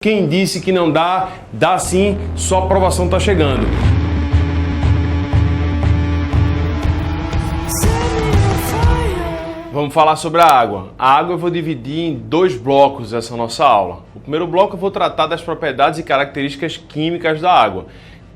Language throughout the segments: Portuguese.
Quem disse que não dá, dá sim, só a aprovação está chegando. Vamos falar sobre a água. A água eu vou dividir em dois blocos essa nossa aula. O primeiro bloco eu vou tratar das propriedades e características químicas da água.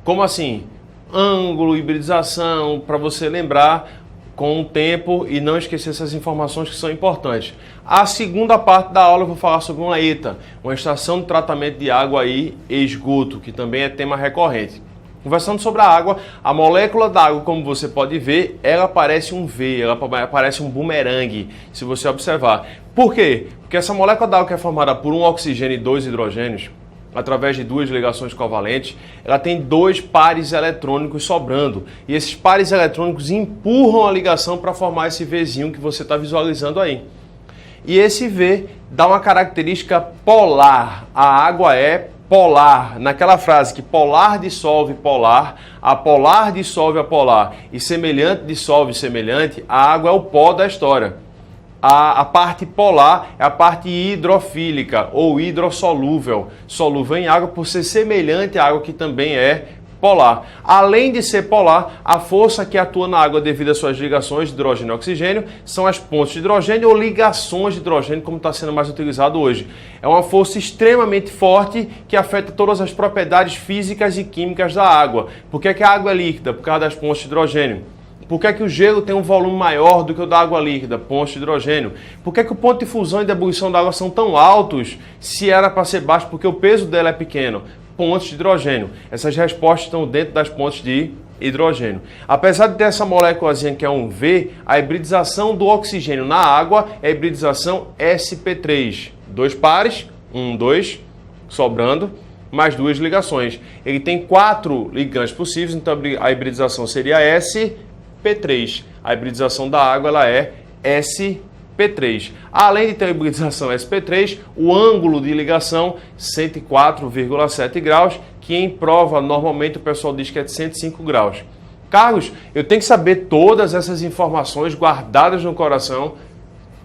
Como assim? Ângulo, hibridização, para você lembrar com o tempo e não esquecer essas informações que são importantes. A segunda parte da aula eu vou falar sobre uma ETA, uma estação de tratamento de água e esgoto, que também é tema recorrente. Conversando sobre a água, a molécula da água, como você pode ver, ela parece um V, ela parece um bumerangue, se você observar. Por quê? Porque essa molécula da água que é formada por um oxigênio e dois hidrogênios, através de duas ligações covalentes, ela tem dois pares eletrônicos sobrando. E esses pares eletrônicos empurram a ligação para formar esse Vzinho que você está visualizando aí. E esse V dá uma característica polar. A água é polar. Naquela frase que polar dissolve polar, apolar dissolve apolar e semelhante dissolve semelhante, a água é o pó da história. A parte polar é a parte hidrofílica ou hidrossolúvel, solúvel em água por ser semelhante à água que também é polar. Além de ser polar, a força que atua na água devido às suas ligações de hidrogênio e oxigênio são as pontes de hidrogênio ou ligações de hidrogênio, como está sendo mais utilizado hoje. É uma força extremamente forte que afeta todas as propriedades físicas e químicas da água. Por que a água é líquida? Por causa das pontes de hidrogênio. Por que o gelo tem um volume maior do que o da água líquida? Pontos de hidrogênio. Por que o ponto de fusão e de ebulição da água são tão altos se era para ser baixo? Porque o peso dela é pequeno. Pontos de hidrogênio. Essas respostas estão dentro das pontes de hidrogênio. Apesar de ter essa moléculazinha que é um V, a hibridização do oxigênio na água é a hibridização sp3. Dois pares, 1, 2, sobrando, mais duas ligações. Ele tem 4 ligantes possíveis, então a hibridização seria sp3. A hibridização da água ela é sp3. Além de ter a hibridização sp3, o ângulo de ligação 104,7 graus, que em prova normalmente o pessoal diz que é de 105 graus. Carlos, eu tenho que saber todas essas informações guardadas no coração?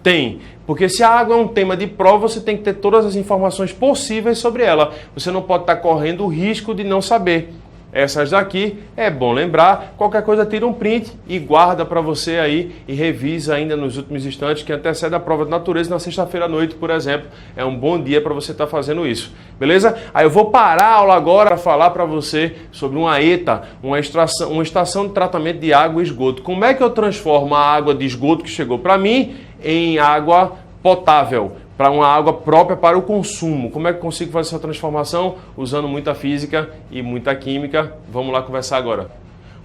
Tem, porque se a água é um tema de prova, você tem que ter todas as informações possíveis sobre ela. Você não pode estar correndo o risco de não saber. Essas daqui é bom lembrar, qualquer coisa tira um print e guarda para você aí e revisa ainda nos últimos instantes que antecede a prova de natureza na sexta-feira à noite, por exemplo. É um bom dia para você estar fazendo isso, beleza? Aí eu vou parar a aula agora para falar para você sobre uma ETA, uma estação de tratamento de água e esgoto. Como é que eu transformo a água de esgoto que chegou para mim em água potável? Para uma água própria para o consumo. Como é que eu consigo fazer essa transformação? Usando muita física e muita química. Vamos lá conversar agora.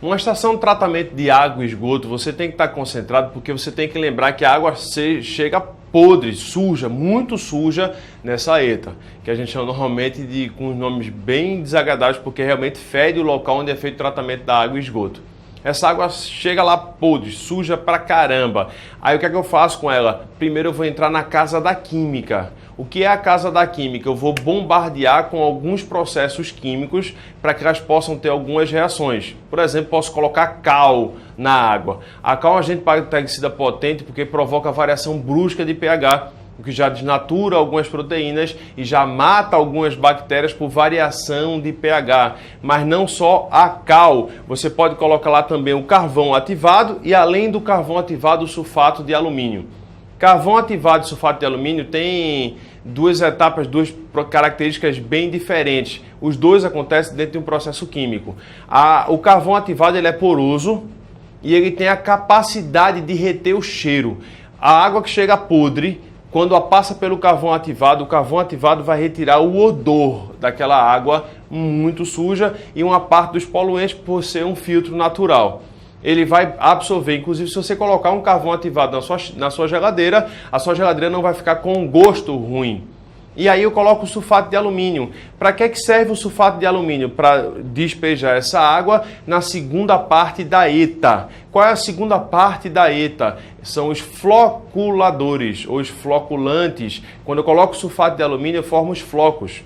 Uma estação de tratamento de água e esgoto, você tem que estar concentrado porque você tem que lembrar que a água chega podre, suja, muito suja nessa ETA, que a gente chama normalmente com nomes bem desagradáveis porque realmente fede o local onde é feito o tratamento da água e esgoto. Essa água chega lá podre, suja pra caramba. Aí o que é que eu faço com ela? Primeiro eu vou entrar na casa da química. O que é a casa da química? Eu vou bombardear com alguns processos químicos para que elas possam ter algumas reações. Por exemplo, posso colocar cal na água. A cal é um agente parasiticida potente porque provoca variação brusca de pH, o que já desnatura algumas proteínas e já mata algumas bactérias por variação de pH. Mas não só a cal, você pode colocar lá também o carvão ativado e além do carvão ativado o sulfato de alumínio. Carvão ativado e sulfato de alumínio tem duas etapas, duas características bem diferentes. Os dois acontecem dentro de um processo químico. O carvão ativado ele é poroso e ele tem a capacidade de reter o cheiro. A água que chega podre, quando a passa pelo carvão ativado, o carvão ativado vai retirar o odor daquela água muito suja e uma parte dos poluentes por ser um filtro natural. Ele vai absorver, inclusive se você colocar um carvão ativado na sua geladeira, a sua geladeira não vai ficar com um gosto ruim. E aí eu coloco o sulfato de alumínio. Para que serve o sulfato de alumínio? Para despejar essa água na segunda parte da ETA. Qual é a segunda parte da ETA? São os floculadores, ou os floculantes. Quando eu coloco o sulfato de alumínio, eu formo os flocos.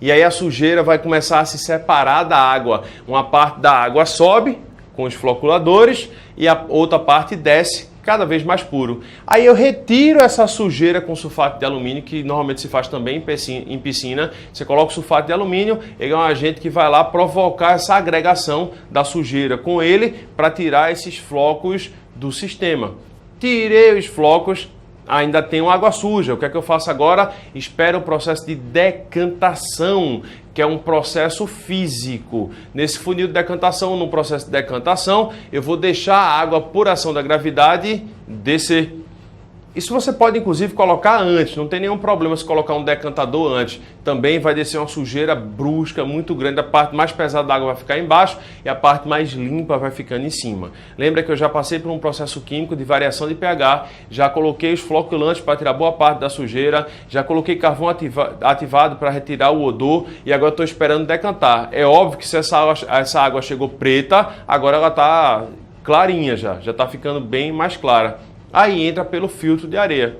E aí a sujeira vai começar a se separar da água. Uma parte da água sobe com os floculadores e a outra parte desce cada vez mais puro. Aí eu retiro essa sujeira com sulfato de alumínio, que normalmente se faz também em piscina. Você coloca o sulfato de alumínio, ele é um agente que vai lá provocar essa agregação da sujeira com ele para tirar esses flocos do sistema. Tirei os flocos, ainda tenho água suja. O que é que eu faço agora? Espero o processo de decantação, que é um processo físico. Nesse funil de decantação, no processo de decantação, eu vou deixar a água por ação da gravidade descer. Isso você pode inclusive colocar antes, não tem nenhum problema se colocar um decantador antes. Também vai descer uma sujeira brusca, muito grande, a parte mais pesada da água vai ficar embaixo e a parte mais limpa vai ficando em cima. Lembra que eu já passei por um processo químico de variação de pH, já coloquei os floculantes para tirar boa parte da sujeira, já coloquei carvão ativado para retirar o odor e agora estou esperando decantar. É óbvio que se essa água chegou preta, agora ela está clarinha já está ficando bem mais clara. Aí entra pelo filtro de areia.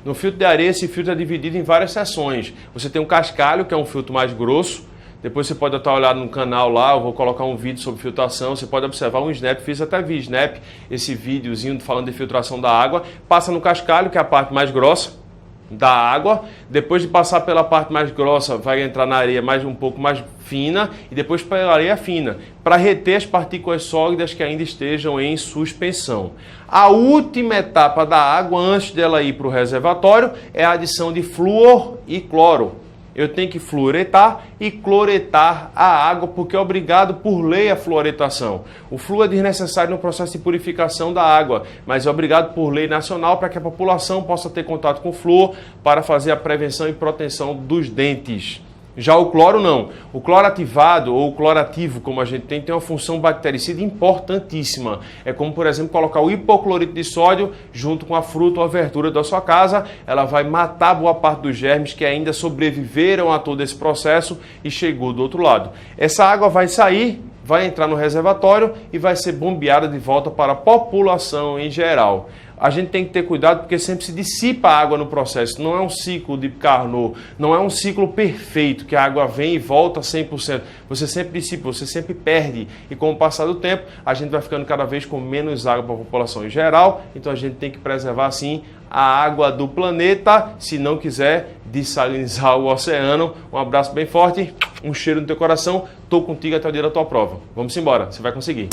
No filtro de areia, esse filtro é dividido em várias seções. Você tem um cascalho, que é um filtro mais grosso. Depois você pode estar olhando no canal lá, eu vou colocar um vídeo sobre filtração. Você pode observar um snap, fiz até snap, esse videozinho falando de filtração da água. Passa no cascalho, que é a parte mais grossa da água. Depois de passar pela parte mais grossa, vai entrar na areia um pouco mais fina e depois pela areia fina, para reter as partículas sólidas que ainda estejam em suspensão. A última etapa da água, antes dela ir para o reservatório, é a adição de flúor e cloro. Eu tenho que fluoretar e cloretar a água, porque é obrigado por lei a fluoretação. O flúor é desnecessário no processo de purificação da água, mas é obrigado por lei nacional para que a população possa ter contato com o flúor para fazer a prevenção e proteção dos dentes. Já o cloro não. O cloro ativado ou o clorativo, como a gente tem uma função bactericida importantíssima. É como, por exemplo, colocar o hipoclorito de sódio junto com a fruta ou a verdura da sua casa. Ela vai matar boa parte dos germes que ainda sobreviveram a todo esse processo e chegou do outro lado. Essa água vai sair, vai entrar no reservatório e vai ser bombeada de volta para a população em geral. A gente tem que ter cuidado porque sempre se dissipa a água no processo. Não é um ciclo de Carnot, não é um ciclo perfeito, que a água vem e volta 100%. Você sempre dissipa, você sempre perde. E com o passar do tempo, a gente vai ficando cada vez com menos água para a população em geral. Então a gente tem que preservar, sim, a água do planeta, se não quiser dessalinizar o oceano. Um abraço bem forte, um cheiro no teu coração. Estou contigo até o dia da tua prova. Vamos embora, você vai conseguir.